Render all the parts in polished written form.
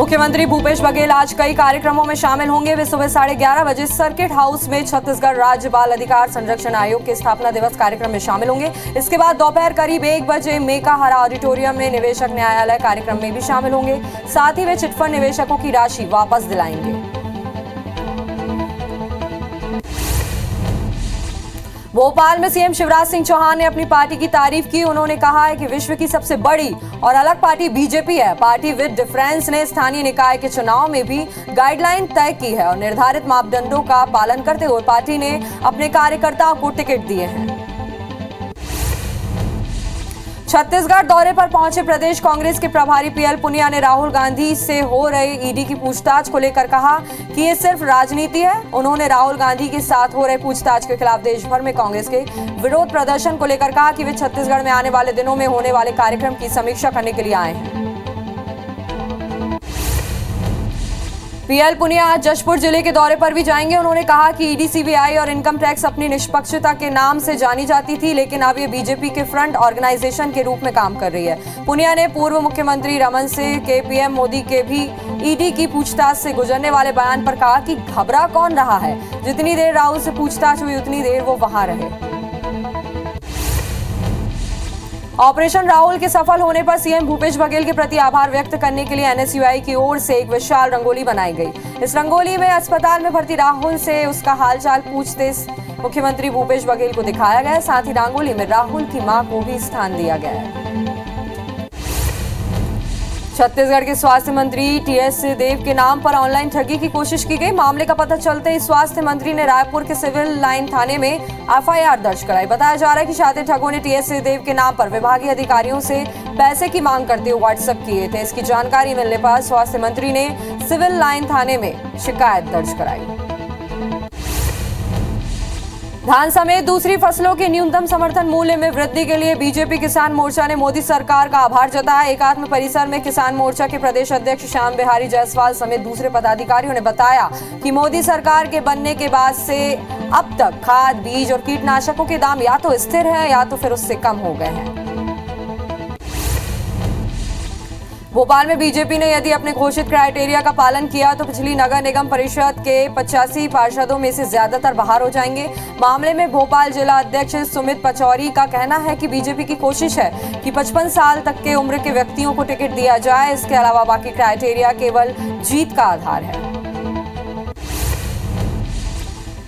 मुख्यमंत्री भूपेश बघेल आज कई कार्यक्रमों में शामिल होंगे। वे सुबह 11:30 बजे सर्किट हाउस में छत्तीसगढ़ राज्य बाल अधिकार संरक्षण आयोग के स्थापना दिवस कार्यक्रम में शामिल होंगे। इसके बाद दोपहर करीब 1 बजे मेकाहारा ऑडिटोरियम में निवेशक न्यायालय कार्यक्रम में भी शामिल होंगे। साथ ही वे चिटफंड निवेशकों की राशि वापस दिलाएंगे। भोपाल में सीएम शिवराज सिंह चौहान ने अपनी पार्टी की तारीफ की। उन्होंने कहा है कि विश्व की सबसे बड़ी और अलग पार्टी बीजेपी है। पार्टी विद डिफरेंस ने स्थानीय निकाय के चुनाव में भी गाइडलाइन तय की है और निर्धारित मापदंडों का पालन करते हुए पार्टी ने अपने कार्यकर्ताओं को टिकट दिए हैं। छत्तीसगढ़ दौरे पर पहुंचे प्रदेश कांग्रेस के प्रभारी पीएल पुनिया ने राहुल गांधी से हो रहे ईडी की पूछताछ को लेकर कहा कि ये सिर्फ राजनीति है। उन्होंने राहुल गांधी के साथ हो रहे पूछताछ के खिलाफ देश भर में कांग्रेस के विरोध प्रदर्शन को लेकर कहा कि वे छत्तीसगढ़ में आने वाले दिनों में होने वाले कार्यक्रम की समीक्षा करने के लिए आए हैं। पीएल पुनिया आज जशपुर जिले के दौरे पर भी जाएंगे। उन्होंने कहा कि ईडी, सीबीआई और इनकम टैक्स अपनी निष्पक्षता के नाम से जानी जाती थी, लेकिन अब ये बीजेपी के फ्रंट ऑर्गेनाइजेशन के रूप में काम कर रही है। पुनिया ने पूर्व मुख्यमंत्री रमन सिंह के पीएम मोदी के भी ईडी की पूछताछ से गुजरने वाले बयान पर कहा कि घबरा कौन रहा है। जितनी देर राहुल से पूछताछ हुई उतनी देर वो वहां रहे। ऑपरेशन राहुल के सफल होने पर सीएम भूपेश बघेल के प्रति आभार व्यक्त करने के लिए एनएसयूआई की ओर से एक विशाल रंगोली बनाई गई। इस रंगोली में अस्पताल में भर्ती राहुल से उसका हालचाल पूछते मुख्यमंत्री भूपेश बघेल को दिखाया गया। साथ ही रंगोली में राहुल की मां को भी स्थान दिया गया है। छत्तीसगढ़ के स्वास्थ्य मंत्री टीएस सिंहदेव के नाम पर ऑनलाइन ठगी की कोशिश की गई। मामले का पता चलते ही स्वास्थ्य मंत्री ने रायपुर के सिविल लाइन थाने में एफआईआर दर्ज कराई। बताया जा रहा है कि शातिर ठगों ने टीएस सिंहदेव के नाम पर विभागीय अधिकारियों से पैसे की मांग करते हुए व्हाट्सएप किए थे। इसकी जानकारी मिलने पर स्वास्थ्य मंत्री ने सिविल लाइन थाने में शिकायत दर्ज कराई। धान समेत दूसरी फसलों के न्यूनतम समर्थन मूल्य में वृद्धि के लिए बीजेपी किसान मोर्चा ने मोदी सरकार का आभार जताया। एकात्म परिसर में किसान मोर्चा के प्रदेश अध्यक्ष श्याम बिहारी जायसवाल समेत दूसरे पदाधिकारियों ने बताया कि मोदी सरकार के बनने के बाद से अब तक खाद, बीज और कीटनाशकों के दाम या तो स्थिर है या तो फिर उससे कम हो गए हैं। भोपाल में बीजेपी ने यदि अपने घोषित क्राइटेरिया का पालन किया तो पिछली नगर निगम परिषद के 85 पार्षदों में से ज्यादातर बाहर हो जाएंगे। मामले में भोपाल जिला अध्यक्ष सुमित पचौरी का कहना है कि बीजेपी की कोशिश है कि 55 साल तक के उम्र के व्यक्तियों को टिकट दिया जाए। इसके अलावा बाकी क्राइटेरिया केवल जीत का आधार है।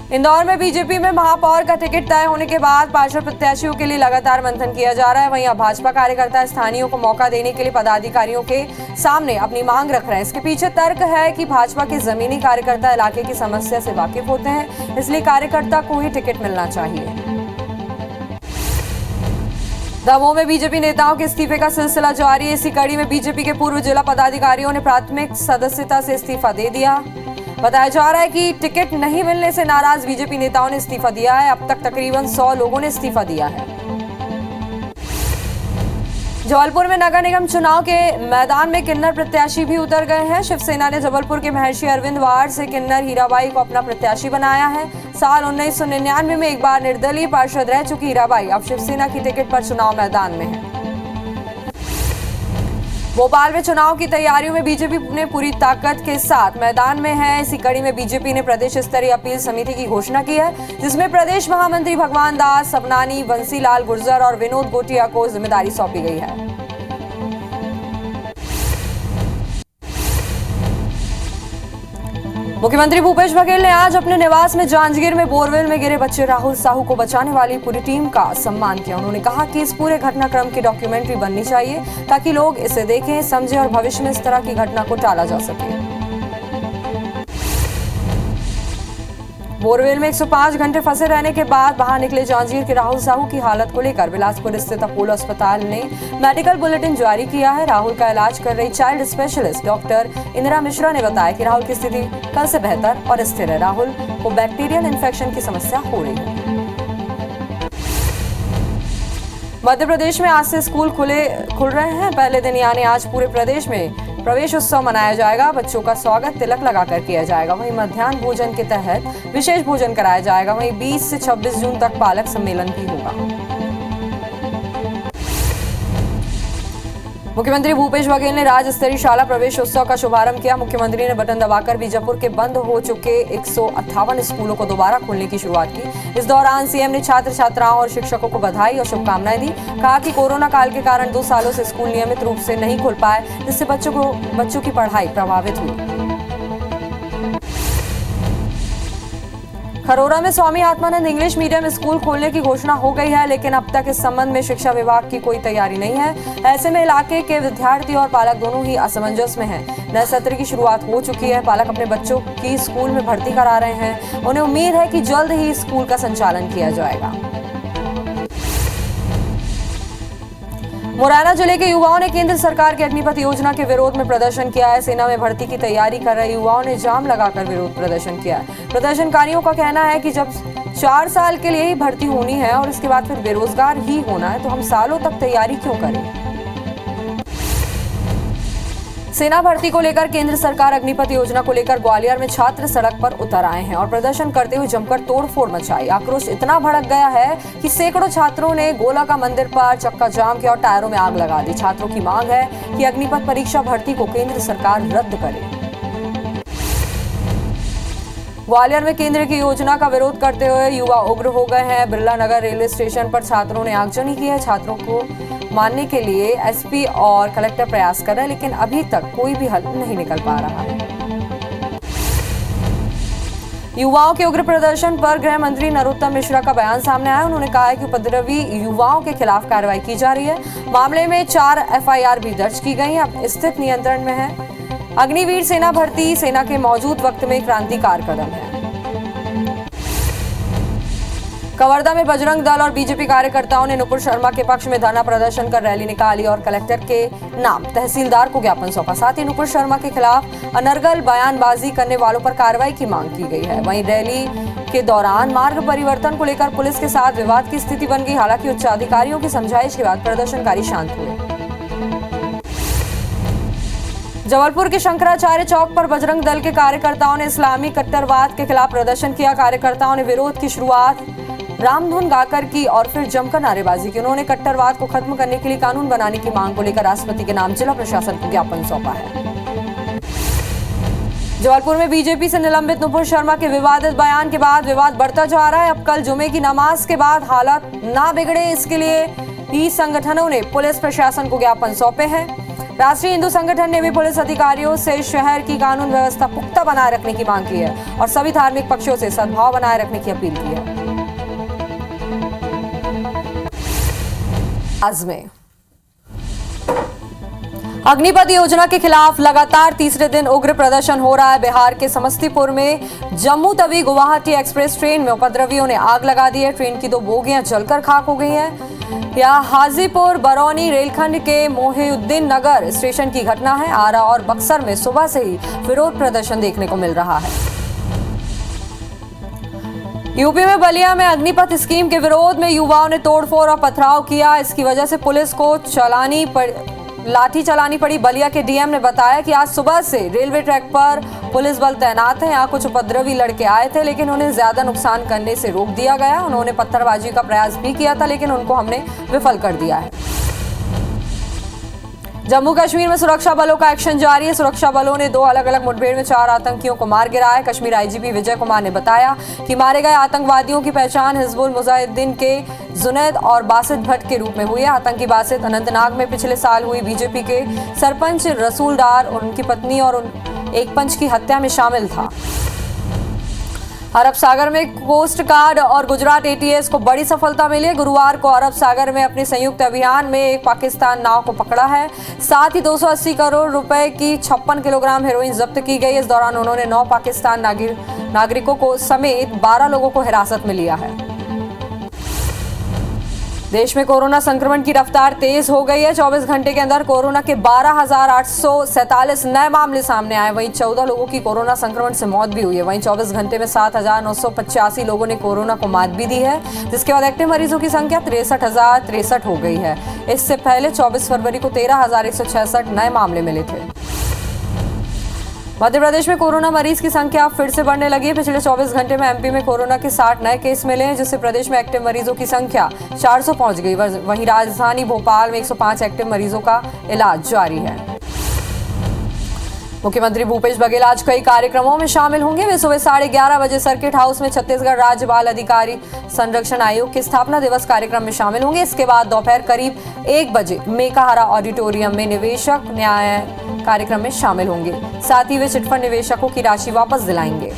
इंदौर में बीजेपी में महापौर का टिकट तय होने के बाद पार्षद प्रत्याशियों के लिए लगातार मंथन किया जा रहा है। वहीं अब भाजपा कार्यकर्ता स्थानीयों को मौका देने के लिए पदाधिकारियों के सामने अपनी मांग रख रहे हैं। इसके पीछे तर्क है कि भाजपा के जमीनी कार्यकर्ता इलाके की समस्या से वाकिफ होते हैं, इसलिए कार्यकर्ता को ही टिकट मिलना चाहिए। दमोह में बीजेपी नेताओं के इस्तीफे का सिलसिला जारी है। इसी कड़ी में बीजेपी के पूर्व जिला पदाधिकारियों ने प्राथमिक सदस्यता से इस्तीफा दे दिया। बताया जा रहा है कि टिकट नहीं मिलने से नाराज बीजेपी नेताओं ने इस्तीफा दिया है। अब तक तकरीबन 100 लोगों ने इस्तीफा दिया है। जबलपुर में नगर निगम चुनाव के मैदान में किन्नर प्रत्याशी भी उतर गए हैं। शिवसेना ने जबलपुर के महर्षि अरविंद वार्ड से किन्नर हीराबाई को अपना प्रत्याशी बनाया है। साल 1999 में एक बार निर्दलीय पार्षद रह चुकी हीराबाई अब शिवसेना की टिकट पर चुनाव मैदान में है। भोपाल में चुनाव की तैयारियों में बीजेपी ने पूरी ताकत के साथ मैदान में है। इसी कड़ी में बीजेपी ने प्रदेश स्तरीय अपील समिति की घोषणा की है, जिसमें प्रदेश महामंत्री भगवान दास सबनानी, बंसीलाल गुर्जर और विनोद गोटिया को जिम्मेदारी सौंपी गई है। मुख्यमंत्री भूपेश बघेल ने आज अपने निवास में जांजगीर में बोरवेल में गिरे बच्चे राहुल साहू को बचाने वाली पूरी टीम का सम्मान किया। उन्होंने कहा कि इस पूरे घटनाक्रम की डॉक्यूमेंट्री बननी चाहिए ताकि लोग इसे देखें, समझें और भविष्य में इस तरह की घटना को टाला जा सके। बोरवेल में 105 घंटे फंसे रहने के बाद बाहर निकले जांजगीर के राहुल साहू की हालत को लेकर बिलासपुर स्थित अपोलो अस्पताल ने मेडिकल बुलेटिन जारी किया है। राहुल का इलाज कर रही child specialist doctor Indira Mishra ने बताया कि राहुल की स्थिति कल से बेहतर और स्थिर है। राहुल को बैक्टीरियल इन्फेक्शन की समस्या हो रही है। मध्य प्रदेश में आज से स्कूल खुल रहे हैं। पहले दिन यानी आज पूरे प्रदेश में प्रवेश उत्सव मनाया जाएगा। बच्चों का स्वागत तिलक लगाकर किया जाएगा। वहीं मध्याह्न भोजन के तहत विशेष भोजन कराया जाएगा। वहीं 20 से 26 जून तक पालक सम्मेलन भी होगा। मुख्यमंत्री भूपेश बघेल ने राज्य स्तरीय शाला प्रवेश उत्सव का शुभारंभ किया। मुख्यमंत्री ने बटन दबाकर बीजापुर के बंद हो चुके 158 स्कूलों को दोबारा खोलने की शुरुआत की। इस दौरान सीएम ने छात्र छात्राओं और शिक्षकों को बधाई और शुभकामनाएं दी। कहा कि कोरोना काल के कारण 2 सालों से स्कूल नियमित रूप से नहीं खुल पाए, जिससे बच्चों की पढ़ाई प्रभावित हुई। खरोरा में Swami Atmanand English medium school खोलने की घोषणा हो गई है, लेकिन अब तक इस संबंध में शिक्षा विभाग की कोई तैयारी नहीं है। ऐसे में इलाके के विद्यार्थी और पालक दोनों ही असमंजस में हैं। नए सत्र की शुरुआत हो चुकी है। पालक अपने बच्चों की स्कूल में भर्ती करा रहे हैं। उन्हें उम्मीद है कि जल्द ही स्कूल का संचालन किया जाएगा। मुरैना जिले के युवाओं ने केंद्र सरकार की अग्निपथ योजना के विरोध में प्रदर्शन किया है। सेना में भर्ती की तैयारी कर रहे युवाओं ने जाम लगाकर विरोध प्रदर्शन किया है। प्रदर्शनकारियों का कहना है कि जब 4 साल के लिए ही भर्ती होनी है और इसके बाद फिर बेरोजगार ही होना है, तो हम सालों तक तैयारी क्यों करें। सेना भर्ती को लेकर केंद्र सरकार अग्निपथ योजना को लेकर ग्वालियर में छात्र सड़क पर उतर आए हैं और प्रदर्शन करते हुए जमकर तोड़फोड़ मचाई। आक्रोश इतना भड़क गया है कि सैकड़ों छात्रों ने गोला का मंदिर पर चक्का जाम किया और टायरों में आग लगा दी। छात्रों की मांग है कि अग्निपथ परीक्षा भर्ती को केंद्र सरकार रद्द करे। ग्वालियर में केंद्र की योजना का विरोध करते हुए युवा उग्र हो गए हैं। बिरला नगर रेलवे स्टेशन पर छात्रों ने आगजनी की है। छात्रों को मानने के लिए एसपी और कलेक्टर प्रयास कर रहे हैं, लेकिन अभी तक कोई भी हल नहीं निकल पा रहा है। युवाओं के उग्र प्रदर्शन पर गृह मंत्री नरोत्तम मिश्रा का बयान सामने आया। उन्होंने कहा है कि उपद्रवी युवाओं के खिलाफ कार्रवाई की जा रही है। मामले में 4 एफआईआर भी दर्ज की गई हैं। अब स्थिति नियंत्रण में है। अग्निवीर सेना भर्ती सेना के मौजूद वक्त में क्रांतिकारी कदम है। कवर्धा में बजरंग दल और बीजेपी कार्यकर्ताओं ने नुपुर शर्मा के पक्ष में धरना प्रदर्शन कर रैली निकाली और कलेक्टर के नाम तहसीलदार को ज्ञापन सौंपा। साथ ही नुपुर शर्मा के खिलाफ अनर्गल बयानबाजी करने वालों पर कार्रवाई की मांग की गई है। वहीं रैली के दौरान मार्ग परिवर्तन को लेकर पुलिस के साथ विवाद की स्थिति बन गई। हालांकि उच्च अधिकारियों की समझाइश के बाद प्रदर्शनकारी शांत हुए। जबलपुर के शंकराचार्य चौक पर बजरंग दल के कार्यकर्ताओं ने इस्लामी कट्टरवाद के खिलाफ प्रदर्शन किया। कार्यकर्ताओं ने विरोध की शुरुआत रामधुन गाकर की और फिर जमकर नारेबाजी की। उन्होंने कट्टरवाद को खत्म करने के लिए कानून बनाने की मांग को लेकर राष्ट्रपति के नाम जिला प्रशासन को ज्ञापन सौंपा है। जबलपुर में बीजेपी से निलंबित नुपुर शर्मा के विवादित बयान के बाद विवाद बढ़ता जा रहा है। अब कल जुमे की नमाज के बाद हालात ना बिगड़े, इसके लिए ही संगठनों ने पुलिस प्रशासन को ज्ञापन सौंपे हैं। राष्ट्रीय हिंदू संगठन ने भी पुलिस अधिकारियों से शहर की कानून व्यवस्था पुख्ता बनाए रखने की मांग की है और सभी धार्मिक पक्षों से सद्भाव बनाए रखने की अपील की है। में अग्निपथ योजना के खिलाफ लगातार तीसरे दिन उग्र प्रदर्शन हो रहा है। बिहार के समस्तीपुर में जम्मू तवी गुवाहाटी एक्सप्रेस ट्रेन में उपद्रवियों ने आग लगा दी है। ट्रेन की 2 बोगियां जलकर खाक हो गई हैं। यह हाजीपुर बरौनी रेलखंड के मोहिउद्दीन नगर स्टेशन की घटना है। आरा और बक्सर में सुबह से ही विरोध प्रदर्शन देखने को मिल रहा है। यूपी में बलिया में अग्निपथ स्कीम के विरोध में युवाओं ने तोड़फोड़ और पथराव किया। इसकी वजह से पुलिस को लाठी चलानी पड़ी। बलिया के डीएम ने बताया कि आज सुबह से रेलवे ट्रैक पर पुलिस बल तैनात है। यहाँ कुछ उपद्रवी लड़के आए थे, लेकिन उन्हें ज्यादा नुकसान करने से रोक दिया गया। उन्होंने पत्थरबाजी का प्रयास भी किया था, लेकिन उनको हमने विफल कर दिया है। जम्मू कश्मीर में सुरक्षा बलों का एक्शन जारी है। सुरक्षा बलों ने 2 अलग अलग मुठभेड़ में 4 आतंकियों को मार गिराया है। कश्मीर आईजीपी विजय कुमार ने बताया कि मारे गए आतंकवादियों की पहचान हिजबुल मुजाहिदीन के जुनैद और बासित भट्ट के रूप में हुई है। आतंकी बासित अनंतनाग में पिछले साल हुई बीजेपी के सरपंच रसूल डार और उनकी पत्नी और एक पंच की हत्या में शामिल था। अरब सागर में कोस्ट गार्ड और गुजरात एटीएस को बड़ी सफलता मिली है। गुरुवार को अरब सागर में अपने संयुक्त अभियान में एक पाकिस्तान नाव को पकड़ा है। साथ ही 280 करोड़ रुपए की 56 किलोग्राम हेरोइन जब्त की गई। इस दौरान उन्होंने 9 पाकिस्तान नागरिकों को समेत 12 लोगों को हिरासत में लिया है। देश में कोरोना संक्रमण की रफ्तार तेज हो गई है। 24 घंटे के अंदर कोरोना के 12,847 नए मामले सामने आए। वहीं 14 लोगों की कोरोना संक्रमण से मौत भी हुई है। वहीं 24 घंटे में 7,985 लोगों ने कोरोना को मात भी दी है, जिसके बाद एक्टिव मरीजों की संख्या 63,063 हो गई है। इससे पहले 24 फरवरी को 13,166 नए मामले मिले थे। मध्य प्रदेश में कोरोना मरीज की संख्या फिर से बढ़ने लगी है। पिछले 24 घंटे में एमपी में कोरोना के 60 नए केस मिले हैं, जिससे प्रदेश में एक्टिव मरीजों की संख्या 400 पहुंच गई। वहीं राजधानी भोपाल में 105 एक्टिव मरीजों का इलाज जारी है। मुख्यमंत्री भूपेश बघेल आज कई कार्यक्रमों में शामिल होंगे। वे सुबह 11:30 बजे सर्किट हाउस में छत्तीसगढ़ राज्य बाल अधिकारी संरक्षण आयोग के स्थापना दिवस कार्यक्रम में शामिल होंगे। इसके बाद दोपहर करीब 1 बजे मेकाहारा ऑडिटोरियम में निवेशक न्याय कार्यक्रम में शामिल होंगे। साथ ही वे चिटफंड निवेशकों की राशि वापस दिलाएंगे।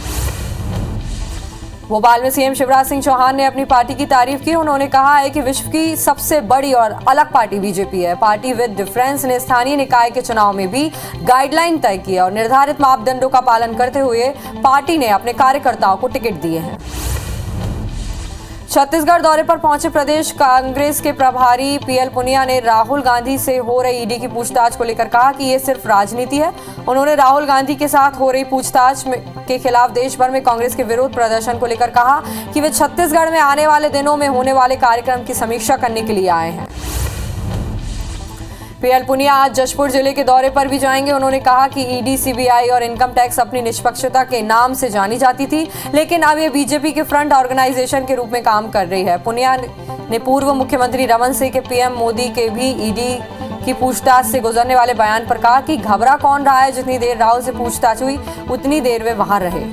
भोपाल में सीएम शिवराज सिंह चौहान ने अपनी पार्टी की तारीफ की। उन्होंने कहा है कि विश्व की सबसे बड़ी और अलग पार्टी बीजेपी है। पार्टी विद डिफरेंस ने स्थानीय निकाय के चुनाव में भी गाइडलाइन तय की और निर्धारित मापदंडों का पालन करते हुए पार्टी ने अपने कार्यकर्ताओं को टिकट दिए हैं। छत्तीसगढ़ दौरे पर पहुंचे प्रदेश कांग्रेस के प्रभारी पीएल पुनिया ने राहुल गांधी से हो रही ईडी की पूछताछ को लेकर कहा कि ये सिर्फ राजनीति है। उन्होंने राहुल गांधी के साथ हो रही पूछताछ के खिलाफ देश भर में कांग्रेस के विरोध प्रदर्शन को लेकर कहा कि वे छत्तीसगढ़ में आने वाले दिनों में होने वाले कार्यक्रम की समीक्षा करने के लिए आए हैं। पीएल पुनिया आज जशपुर जिले के दौरे पर भी जाएंगे। उन्होंने कहा कि ईडी, सीबीआई और इनकम टैक्स अपनी निष्पक्षता के नाम से जानी जाती थी, लेकिन अब ये बीजेपी के फ्रंट ऑर्गेनाइजेशन के रूप में काम कर रही है। पुनिया ने पूर्व मुख्यमंत्री रमन सिंह के पीएम मोदी के भी ईडी की पूछताछ से गुजरने वाले बयान पर कहा कि घबरा कौन रहा है। जितनी देर राहुल से पूछताछ हुई उतनी देर वे वहां रहे।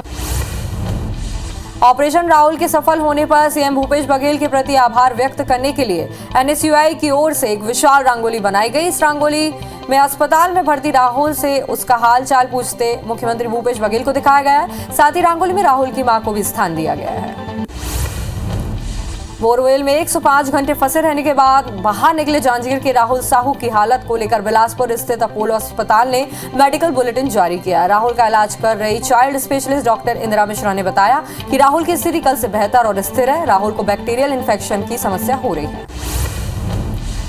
ऑपरेशन राहुल के सफल होने पर सीएम भूपेश बघेल के प्रति आभार व्यक्त करने के लिए एनएसयूआई की ओर से एक विशाल रंगोली बनाई गई। इस रंगोली में अस्पताल में भर्ती राहुल से उसका हाल चाल पूछते मुख्यमंत्री भूपेश बघेल को दिखाया गया है। साथ ही रंगोली में राहुल की मां को भी स्थान दिया गया है। बोरवेल में 105 घंटे फंसे रहने के बाद बाहर निकले जांजगीर के राहुल साहू की हालत को लेकर बिलासपुर स्थित अपोलो अस्पताल ने मेडिकल बुलेटिन जारी किया। राहुल का इलाज कर रही child specialist doctor Indira Mishra ने बताया कि राहुल की स्थिति कल से बेहतर और स्थिर है। राहुल को बैक्टीरियल इन्फेक्शन की समस्या हो रही है।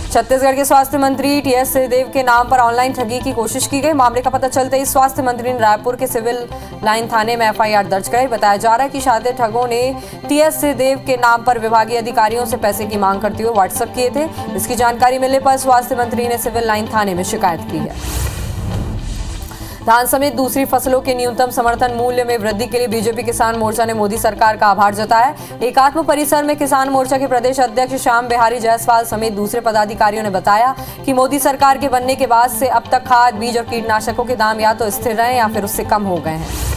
छत्तीसगढ़ के स्वास्थ्य मंत्री टीएस सिंहदेव के नाम पर ऑनलाइन ठगी की कोशिश की गई। मामले का पता चलते ही स्वास्थ्य मंत्री ने रायपुर के सिविल लाइन थाने में एफआईआर दर्ज कराई। बताया जा रहा है कि शातिर ठगों ने टीएस सिंहदेव के नाम पर विभागीय अधिकारियों से पैसे की मांग करते हुए व्हाट्सएप किए थे। इसकी जानकारी मिलने पर स्वास्थ्य मंत्री ने सिविल लाइन थाने में शिकायत की है। धान समेत दूसरी फसलों के न्यूनतम समर्थन मूल्य में वृद्धि के लिए बीजेपी किसान मोर्चा ने मोदी सरकार का आभार जताया। एकात्म परिसर में किसान मोर्चा के प्रदेश अध्यक्ष श्याम बिहारी जायसवाल समेत दूसरे पदाधिकारियों ने बताया कि मोदी सरकार के बनने के बाद से अब तक खाद, बीज और कीटनाशकों के दाम या तो स्थिर रहे या फिर उससे कम हो गए हैं।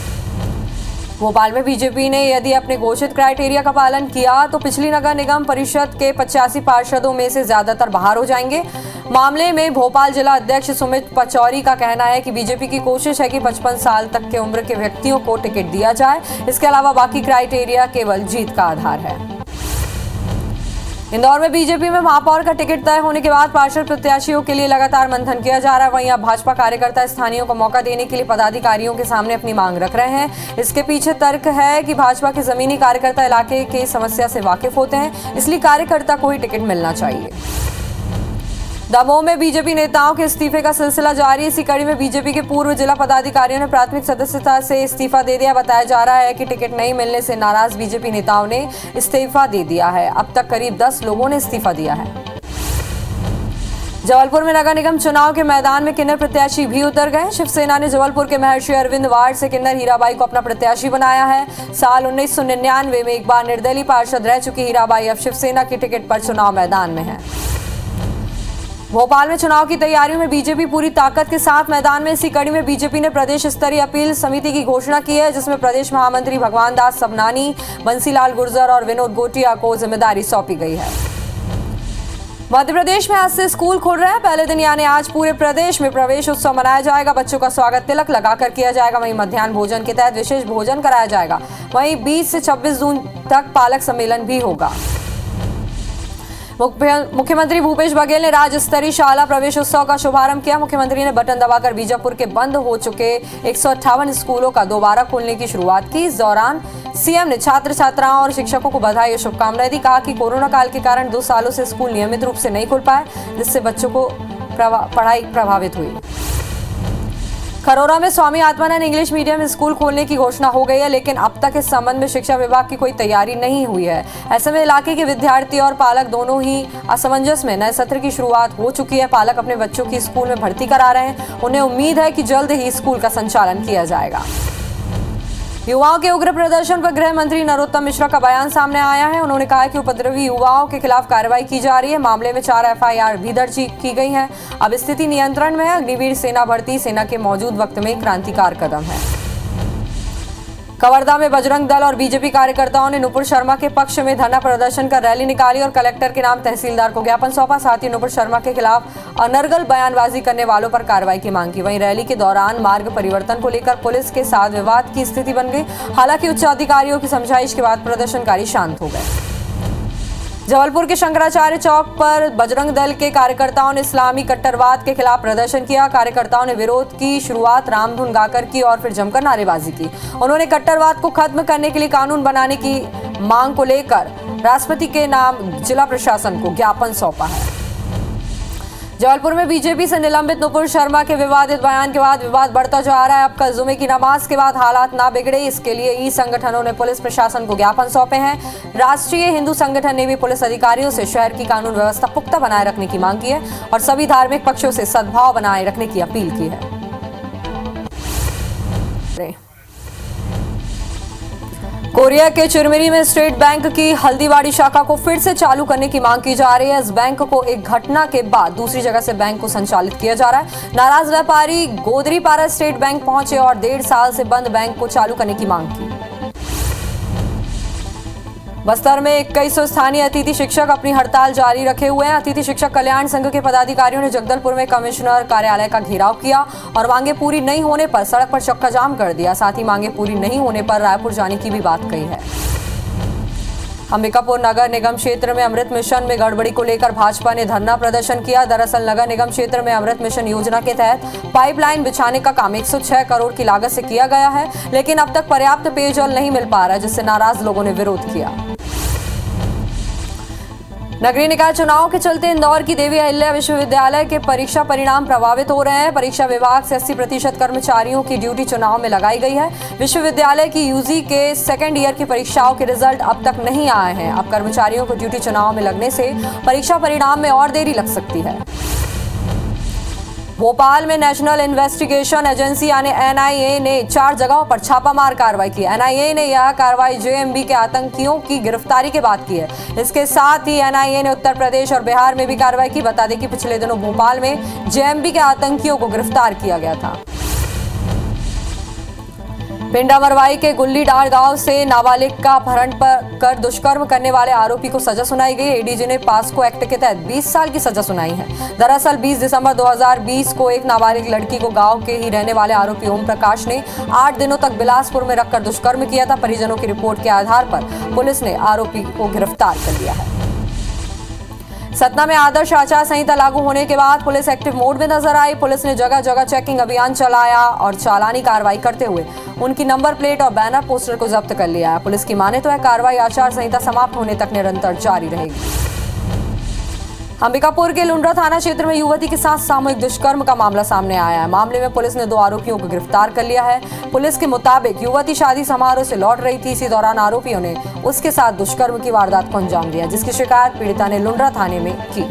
भोपाल में बीजेपी ने यदि अपने घोषित क्राइटेरिया का पालन किया तो पिछली नगर निगम परिषद के 85 पार्षदों में से ज्यादातर बाहर हो जाएंगे। मामले में भोपाल जिला अध्यक्ष सुमित पचौरी का कहना है कि बीजेपी की कोशिश है कि 55 साल तक के उम्र के व्यक्तियों को टिकट दिया जाए। इसके अलावा बाकी क्राइटेरिया केवल जीत का आधार है। इंदौर में बीजेपी में महापौर का टिकट तय होने के बाद पार्षद प्रत्याशियों के लिए लगातार मंथन किया जा रहा है। वहीं अब भाजपा कार्यकर्ता स्थानीयों को मौका देने के लिए पदाधिकारियों के सामने अपनी मांग रख रहे हैं। इसके पीछे तर्क है कि भाजपा के जमीनी कार्यकर्ता इलाके की समस्या से वाकिफ होते हैं, इसलिए कार्यकर्ता को ही टिकट मिलना चाहिए। दमोह में बीजेपी नेताओं के इस्तीफे का सिलसिला जारी। इसी कड़ी में बीजेपी के पूर्व जिला पदाधिकारियों ने प्राथमिक सदस्यता से इस्तीफा दे दिया। बताया जा रहा है कि टिकट नहीं मिलने से नाराज बीजेपी नेताओं ने इस्तीफा दे दिया है। अब तक करीब 10 लोगों ने इस्तीफा दिया है। जबलपुर में नगर निगम चुनाव के मैदान में किन्नर प्रत्याशी भी उतर गए। शिवसेना ने जबलपुर के महर्षि अरविंद वार्ड से किन्नर हीराबाई को अपना प्रत्याशी बनाया है। साल 1999 में एक बार निर्दलीय पार्षद रह चुकी हीराबाई अब शिवसेना की टिकट पर चुनाव मैदान में है। भोपाल में चुनाव की तैयारियों में बीजेपी पूरी ताकत के साथ मैदान में। इसी कड़ी में बीजेपी ने प्रदेश स्तरीय अपील समिति की घोषणा की है, जिसमें प्रदेश महामंत्री भगवान दास सबनानी, बंसीलाल गुर्जर और विनोद गोटिया को जिम्मेदारी सौंपी गई है। मध्य प्रदेश में आज से स्कूल खुल रहे हैं। पहले दिन यानी आज पूरे प्रदेश में प्रवेश उत्सव मनाया जाएगा। बच्चों का स्वागत तिलक लगाकर किया जाएगा। वहीं मध्याह्न भोजन के तहत विशेष भोजन कराया जाएगा। वहीं 20 से 26 जून तक पालक सम्मेलन भी होगा। मुख्यमंत्री भूपेश बघेल ने राज्य स्तरीय शाला प्रवेश उत्सव का शुभारंभ किया। मुख्यमंत्री ने बटन दबाकर बीजापुर के बंद हो चुके 158 स्कूलों का दोबारा खोलने की शुरुआत की। इस दौरान सीएम ने छात्र छात्राओं और शिक्षकों को बधाई और शुभकामनाएं दी। कहा कि कोरोना काल के कारण 2 सालों से स्कूल नियमित रूप से नहीं खुल पाए, जिससे बच्चों को पढ़ाई प्रभावित हुई। खरोरा में Swami Atmanand English medium school खोलने की घोषणा हो गई है, लेकिन अब तक इस संबंध में शिक्षा विभाग की कोई तैयारी नहीं हुई है। ऐसे में इलाके के विद्यार्थी और पालक दोनों ही असमंजस में नए सत्र की शुरुआत हो चुकी है। पालक अपने बच्चों की स्कूल में भर्ती करा रहे हैं। उन्हें उम्मीद है कि जल्द ही स्कूल का संचालन किया जाएगा। युवाओं के उग्र प्रदर्शन पर गृह मंत्री नरोत्तम मिश्रा का बयान सामने आया है। उन्होंने कहा कि उपद्रवी युवाओं के खिलाफ कार्रवाई की जा रही है। मामले में 4 FIR भी दर्ज की गई हैं। अब स्थिति नियंत्रण में है। अग्निवीर सेना भर्ती सेना के मौजूद वक्त में क्रांतिकार कदम है। कवर्धा में बजरंग दल और बीजेपी कार्यकर्ताओं ने नुपुर शर्मा के पक्ष में धरना प्रदर्शन कर रैली निकाली और कलेक्टर के नाम तहसीलदार को ज्ञापन सौंपा। साथ ही नुपुर शर्मा के खिलाफ अनर्गल बयानबाजी करने वालों पर कार्रवाई की मांग की। वहीं रैली के दौरान मार्ग परिवर्तन को लेकर पुलिस के साथ विवाद की स्थिति बन गई। हालांकि उच्च अधिकारियों की समझाइश के बाद प्रदर्शनकारी शांत हो गए। जबलपुर के शंकराचार्य चौक पर बजरंग दल के कार्यकर्ताओं ने इस्लामी कट्टरवाद के खिलाफ प्रदर्शन किया। कार्यकर्ताओं ने विरोध की शुरुआत रामधुन गाकर की और फिर जमकर नारेबाजी की। उन्होंने कट्टरवाद को खत्म करने के लिए कानून बनाने की मांग को लेकर राष्ट्रपति के नाम जिला प्रशासन को ज्ञापन सौंपा है। जबलपुर में बीजेपी से निलंबित नुपुर शर्मा के विवादित बयान के बाद विवाद बढ़ता जा रहा है। अब कल जुमे की नमाज के बाद हालात ना बिगड़े, इसके लिए ई संगठनों ने पुलिस प्रशासन को ज्ञापन सौंपे हैं। राष्ट्रीय हिंदू संगठन ने भी पुलिस अधिकारियों से शहर की कानून व्यवस्था पुख्ता बनाए रखने की मांग की है और सभी धार्मिक पक्षों से सद्भाव बनाए रखने की अपील की है। कोरिया के चिरमिरी में स्टेट बैंक की हल्दीवाड़ी शाखा को फिर से चालू करने की मांग की जा रही है। इस बैंक को एक घटना के बाद दूसरी जगह से बैंक को संचालित किया जा रहा है। नाराज व्यापारी गोदरीपारा स्टेट बैंक पहुंचे और 1.5 साल से बंद बैंक को चालू करने की मांग की। बस्तर में 2100 स्थानीय अतिथि शिक्षक अपनी हड़ताल जारी रखे हुए हैं। अतिथि शिक्षक कल्याण संघ के पदाधिकारियों ने जगदलपुर में कमिश्नर कार्यालय का घेराव किया और मांगे पूरी नहीं होने पर सड़क पर चक्का जाम कर दिया। साथ ही मांगे पूरी नहीं होने पर रायपुर जाने की भी बात कही है। अंबिकापुर नगर निगम क्षेत्र में अमृत मिशन में गड़बड़ी को लेकर भाजपा ने धरना प्रदर्शन किया। दरअसल नगर निगम क्षेत्र में अमृत मिशन योजना के तहत पाइपलाइन बिछाने का काम 106 करोड़ की लागत से किया गया है, लेकिन अब तक पर्याप्त पेयजल नहीं मिल पा रहा, जिससे नाराज लोगों ने विरोध किया। नगरीय निकाय चुनाव के चलते इंदौर की देवी अहिल्या विश्वविद्यालय के परीक्षा परिणाम प्रभावित हो रहे हैं। परीक्षा विभाग से 80% कर्मचारियों की ड्यूटी चुनाव में लगाई गई है। विश्वविद्यालय की यूजी के सेकेंड ईयर की परीक्षाओं के रिजल्ट अब तक नहीं आए हैं। अब कर्मचारियों को ड्यूटी चुनाव में लगने से परीक्षा परिणाम में और देरी लग सकती है। भोपाल में नेशनल इन्वेस्टिगेशन एजेंसी यानी NIA ने 4 जगहों पर छापामार कार्रवाई की। NIA ने यह कार्रवाई JMB के आतंकियों की गिरफ्तारी के बाद की है। इसके साथ ही NIA ने उत्तर प्रदेश और बिहार में भी कार्रवाई की। बता दें कि पिछले दिनों भोपाल में JMB के आतंकियों को गिरफ्तार किया गया था। पिंडा मरवाई के गुल्लीडार गांव से नाबालिग का अपहरण कर दुष्कर्म करने वाले आरोपी को सजा सुनाई गई। ADG ने पास्को एक्ट के तहत 20 साल की सजा सुनाई है। दरअसल 20 दिसंबर 2020 को एक नाबालिग लड़की को गांव के ही रहने वाले आरोपी ओम प्रकाश ने 8 दिनों तक बिलासपुर में रखकर दुष्कर्म किया था। परिजनों की रिपोर्ट के आधार पर पुलिस ने आरोपी को गिरफ्तार कर लिया है। सतना में आदर्श आचार संहिता लागू होने के बाद पुलिस एक्टिव मोड में नजर आई। पुलिस ने जगह जगह चेकिंग अभियान चलाया और चालानी कार्रवाई करते हुए उनकी नंबर प्लेट और बैनर पोस्टर को जब्त कर लिया है। पुलिस की माने तो यह कार्रवाई आचार संहिता समाप्त होने तक निरंतर जारी रहेगी। अंबिकापुर के लुंड्रा थाना क्षेत्र में युवती के साथ सामूहिक दुष्कर्म का मामला सामने आया है। मामले में पुलिस ने 2 आरोपियों को गिरफ्तार कर लिया है। पुलिस के मुताबिक युवती शादी समारोह से लौट रही थी। इसी दौरान आरोपियों ने उसके साथ दुष्कर्म की वारदात को अंजाम दिया, जिसकी शिकायत पीड़िता ने लुंड्रा थाने में की।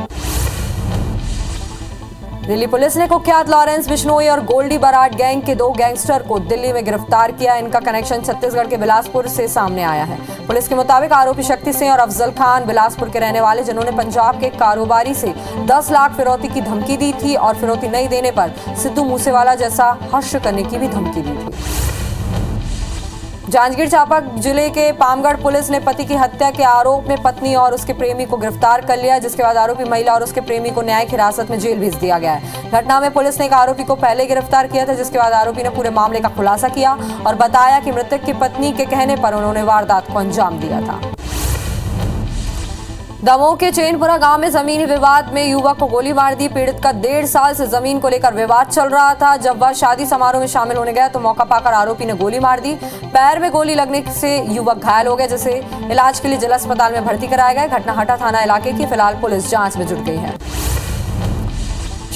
दिल्ली पुलिस ने कुख्यात लॉरेंस बिश्नोई और गोल्डी बराड गैंग के 2 गैंगस्टर को दिल्ली में गिरफ्तार किया। इनका कनेक्शन छत्तीसगढ़ के बिलासपुर से सामने आया है। पुलिस के मुताबिक आरोपी शक्ति सिंह और अफजल खान बिलासपुर के रहने वाले, जिन्होंने पंजाब के कारोबारी से 10 लाख फिरौती की धमकी दी थी और फिरौती नहीं देने पर सिद्धू मूसेवाला जैसा हर्ष करने की भी धमकी दी थी। जांजगीर चांपा जिले के पामगढ़ पुलिस ने पति की हत्या के आरोप में पत्नी और उसके प्रेमी को गिरफ्तार कर लिया, जिसके बाद आरोपी महिला और उसके प्रेमी को न्यायिक हिरासत में जेल भेज दिया गया है। घटना में पुलिस ने एक आरोपी को पहले गिरफ्तार किया था, जिसके बाद आरोपी ने पूरे मामले का खुलासा किया और बताया कि मृतक की पत्नी के कहने पर उन्होंने वारदात को अंजाम दिया था। दमोह के चैनपुरा गांव में जमीनी विवाद में युवक को गोली मार दी। पीड़ित का 1.5 साल से जमीन को लेकर विवाद चल रहा था। जब वह शादी समारोह में शामिल होने गया तो मौका पाकर आरोपी ने गोली मार दी। पैर में गोली लगने से युवक घायल हो गया, जिसे इलाज के लिए जिला अस्पताल में भर्ती कराया गया। घटना हटा थाना इलाके की। फिलहाल पुलिस जांच में जुट गई है।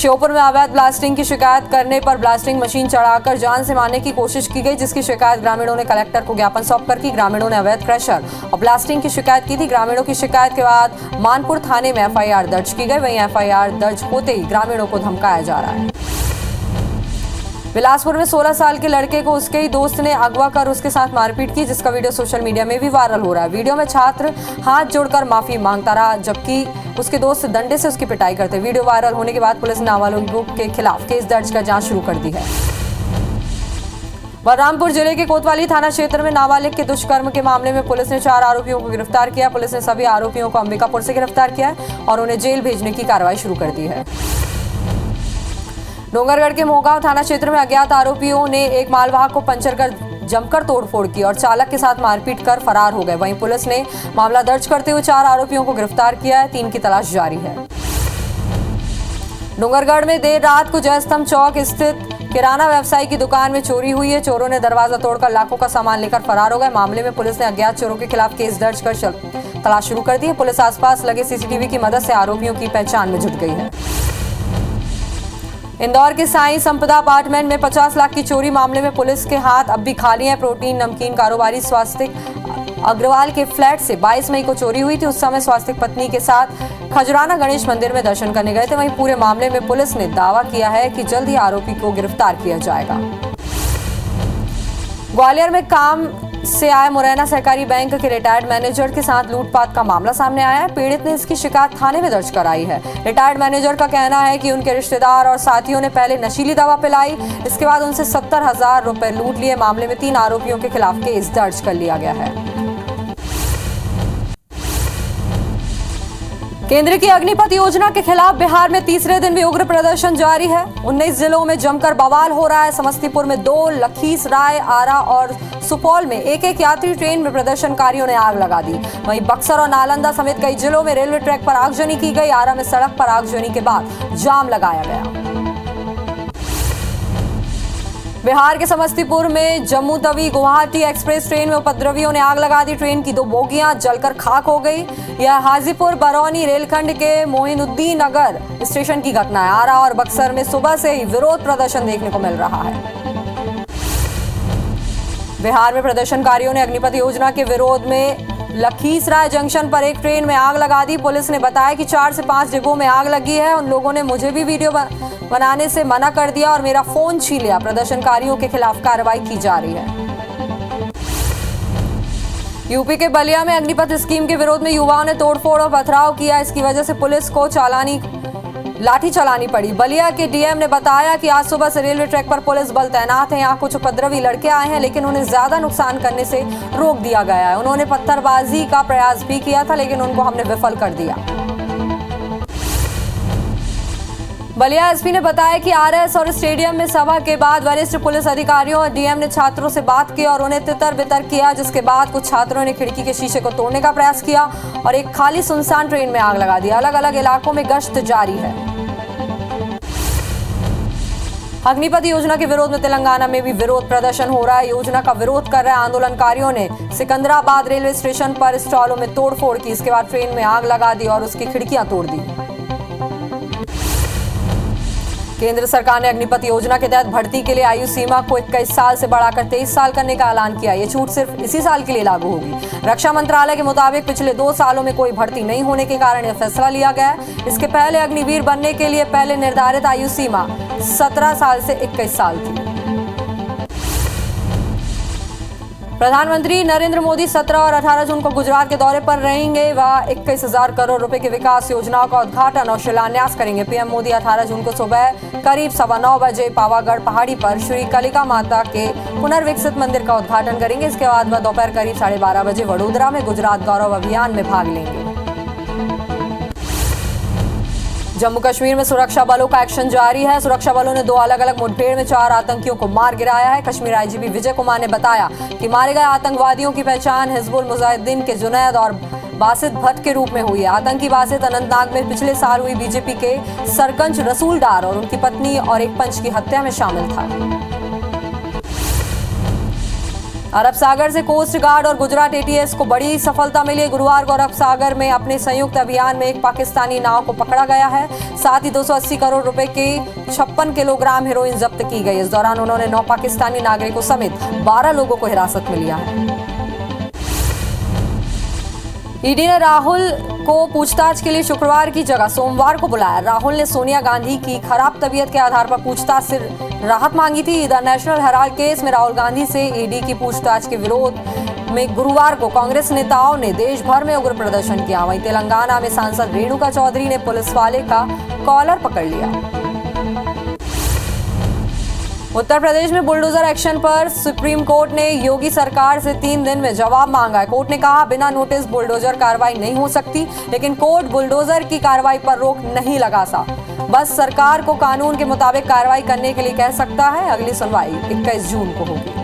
श्योपुर में अवैध ब्लास्टिंग की शिकायत करने पर ब्लास्टिंग मशीन चढ़ाकर जान से मारने की कोशिश की गई, जिसकी शिकायत ग्रामीणों ने कलेक्टर को ज्ञापन सौंपकर की। ग्रामीणों ने अवैध क्रशर और ब्लास्टिंग की शिकायत की थी। ग्रामीणों की शिकायत के बाद मानपुर थाने में एफआईआर दर्ज की गई। वहीं एफआईआर दर्ज होते ही ग्रामीणों को धमकाया जा रहा है। बिलासपुर में 16 साल के लड़के को उसके ही दोस्त ने अगवा कर उसके साथ मारपीट की, जिसका वीडियो सोशल मीडिया में भी वायरल हो रहा है। वीडियो में छात्र हाथ जोड़कर माफी मांगता रहा, जबकि उसके दोस्त डंडे से उसकी पिटाई करते। वीडियो वायरल होने के बाद पुलिस ने नाबालिगों के खिलाफ केस दर्ज कर जांच शुरू कर दी है। बलरामपुर जिले के कोतवाली थाना क्षेत्र में नाबालिग के दुष्कर्म के मामले में पुलिस ने 4 आरोपियों को गिरफ्तार किया। पुलिस ने सभी आरोपियों को अंबिकापुर से गिरफ्तार किया और उन्हें जेल भेजने की कार्रवाई शुरू कर दी है। डोंगरगढ़ के मोहगांव थाना क्षेत्र में अज्ञात आरोपियों ने एक मालवाहक को पंचर कर जमकर तोड़फोड़ की और चालक के साथ मारपीट कर फरार हो गए। वहीं पुलिस ने मामला दर्ज करते हुए 4 आरोपियों को गिरफ्तार किया है। 3 की तलाश जारी है। डोंगरगढ़ में देर रात को जयस्तंभ चौक स्थित किराना व्यवसायी की दुकान में चोरी हुई है। चोरों ने दरवाजा तोड़कर लाखों का सामान लेकर फरार हो गए। मामले में पुलिस ने अज्ञात चोरों के खिलाफ केस दर्ज कर तलाश शुरू कर दी है। पुलिस आसपास लगे सीसीटीवी की मदद से आरोपियों की पहचान में जुट गई है। इंदौर के साईं संपदा अपार्टमेंट में 50 लाख की चोरी मामले में पुलिस के हाथ अब भी खाली हैं। प्रोटीन नमकीन कारोबारी स्वास्तिक अग्रवाल के फ्लैट से 22 मई को चोरी हुई थी। उस समय स्वास्तिक पत्नी के साथ खजुराना गणेश मंदिर में दर्शन करने गए थे। वहीं पूरे मामले में पुलिस ने दावा किया है कि जल्द ही आरोपी को गिरफ्तार किया जाएगा। ग्वालियर में काम से आए मुरैना सहकारी बैंक के रिटायर्ड मैनेजर के साथ लूटपाट का मामला सामने आया है। पीड़ित ने इसकी शिकायत थाने में दर्ज कराई है। रिटायर्ड मैनेजर का कहना है कि उनके रिश्तेदार और साथियों ने पहले नशीली दवा पिलाई, इसके बाद उनसे 70,000 रुपए लूट लिए। मामले में 3 आरोपियों के खिलाफ केस दर्ज कर लिया गया है। केंद्र की अग्निपथ योजना के खिलाफ बिहार में तीसरे दिन भी उग्र प्रदर्शन जारी है। 19 जिलों में जमकर बवाल हो रहा है। समस्तीपुर में 2, लखीसराय, आरा और सुपौल में एक यात्री ट्रेन में प्रदर्शनकारियों ने आग लगा दी। वहीं बक्सर और नालंदा समेत कई जिलों में रेलवे ट्रैक पर आगजनी की गई। आरा में सड़क पर आगजनी के बाद जाम लगाया गया। बिहार के समस्तीपुर में जम्मू तवी गुवाहाटी एक्सप्रेस ट्रेन में उपद्रवियों ने आग लगा दी। ट्रेन की 2 बोगियां जलकर खाक हो गई। यह हाजीपुर बरौनी रेलखंड के मोइनुद्दीन नगर स्टेशन की घटना है। आरा और बक्सर में सुबह से ही विरोध प्रदर्शन देखने को मिल रहा है। बिहार में प्रदर्शनकारियों ने अग्निपथ योजना के विरोध में लखीसराय जंक्शन पर एक ट्रेन में आग लगा दी। पुलिस ने बताया कि 4 से 5 डिब्बों में आग लगी है। उन लोगों ने मुझे भी वीडियो बनाने से मना कर दिया और मेरा फोन छीन लिया। प्रदर्शनकारियों के खिलाफ कार्रवाई की जा रही है। यूपी के बलिया में अग्निपथ स्कीम के विरोध में युवाओं ने तोड़फोड़ और पथराव किया। इसकी वजह से पुलिस को लाठी चलानी पड़ी। बलिया के डीएम ने बताया कि आज सुबह से रेलवे ट्रैक पर पुलिस बल तैनात है। यहाँ कुछ उपद्रवी लड़के आए हैं, लेकिन उन्हें ज्यादा नुकसान करने से रोक दिया गया है। उन्होंने पत्थरबाजी का प्रयास भी किया था, लेकिन उनको हमने विफल कर दिया। बलिया एसपी ने बताया कि आरएस और स्टेडियम में सभा के बाद वरिष्ठ पुलिस अधिकारियों और डीएम ने छात्रों से बात की और उन्हें तितर बितर किया, जिसके बाद कुछ छात्रों ने खिड़की के शीशे को तोड़ने का प्रयास किया और एक खाली सुनसान ट्रेन में आग लगा दी। अलग अलग इलाकों में गश्त जारी है। अग्निपथ योजना के विरोध में तेलंगाना में भी विरोध प्रदर्शन हो रहा है। योजना का विरोध कर रहे आंदोलनकारियों ने सिकंदराबाद रेलवे स्टेशन पर स्टॉलों में तोड़फोड़ की। इसके बाद ट्रेन में आग लगा दी और उसकी खिड़कियां तोड़ दी। केंद्र सरकार ने अग्निपथ योजना के तहत भर्ती के लिए आयु सीमा को 21 साल से बढ़ाकर 23 साल करने का ऐलान किया। ये छूट सिर्फ इसी साल के लिए लागू होगी। रक्षा मंत्रालय के मुताबिक पिछले 2 सालों में कोई भर्ती नहीं होने के कारण यह फैसला लिया गया है। इसके पहले अग्निवीर बनने के लिए पहले निर्धारित आयु सीमा 17 साल से 21 साल थी। प्रधानमंत्री नरेंद्र मोदी 17 और 18 जून को गुजरात के दौरे पर रहेंगे। वह 21,000 करोड़ रुपए के विकास योजनाओं का उद्घाटन और शिलान्यास करेंगे। पीएम मोदी 18 जून को सुबह करीब 9:15 बजे पावागढ़ पहाड़ी पर श्री कलिका माता के पुनर्विकसित मंदिर का उद्घाटन करेंगे। इसके बाद वह दोपहर करीब 12:30 बजे वडोदरा में गुजरात गौरव अभियान में भाग लेंगे। जम्मू कश्मीर में सुरक्षा बलों का एक्शन जारी है। सुरक्षा बलों ने 2 अलग अलग मुठभेड़ में 4 आतंकियों को मार गिराया है। कश्मीर आईजीपी विजय कुमार ने बताया कि मारे गए आतंकवादियों की पहचान हिजबुल मुजाहिदीन के जुनैद और बासित भट्ट के रूप में हुई है। आतंकी बासित अनंतनाग में पिछले साल हुई बीजेपी के सरपंच रसूल डार और उनकी पत्नी और एक पंच की हत्या में शामिल था। अरब सागर से कोस्ट गार्ड और गुजरात एटीएस को बड़ी सफलता मिली। गुरुवार को अरब सागर में अपने संयुक्त अभियान में एक पाकिस्तानी नाव को पकड़ा गया है। साथ ही 280 करोड़ रुपए के 56 किलोग्राम हेरोइन जब्त की गई। इस दौरान उन्होंने 9 पाकिस्तानी नागरिकों समेत 12 लोगों को हिरासत में लिया है। ईडी ने राहुल को पूछताछ के लिए शुक्रवार की जगह सोमवार को बुलाया। राहुल ने सोनिया गांधी की खराब तबीयत के आधार पर पूछताछ से राहत मांगी थी। द नेशनल हेराल्ड केस में राहुल गांधी से ईडी की पूछताछ के विरोध में गुरुवार को कांग्रेस नेताओं ने देश भर में उग्र प्रदर्शन किया। वहीं तेलंगाना में सांसद रेणुका चौधरी ने पुलिस वाले का कॉलर पकड़ लिया। उत्तर प्रदेश में बुलडोजर एक्शन पर सुप्रीम कोर्ट ने योगी सरकार से 3 दिन में जवाब मांगा है। कोर्ट ने कहा बिना नोटिस बुलडोजर कार्रवाई नहीं हो सकती, लेकिन कोर्ट बुलडोजर की कार्रवाई पर रोक नहीं लगा सकता। बस सरकार को कानून के मुताबिक कार्रवाई करने के लिए कह सकता है। अगली सुनवाई 21 जून को होगी।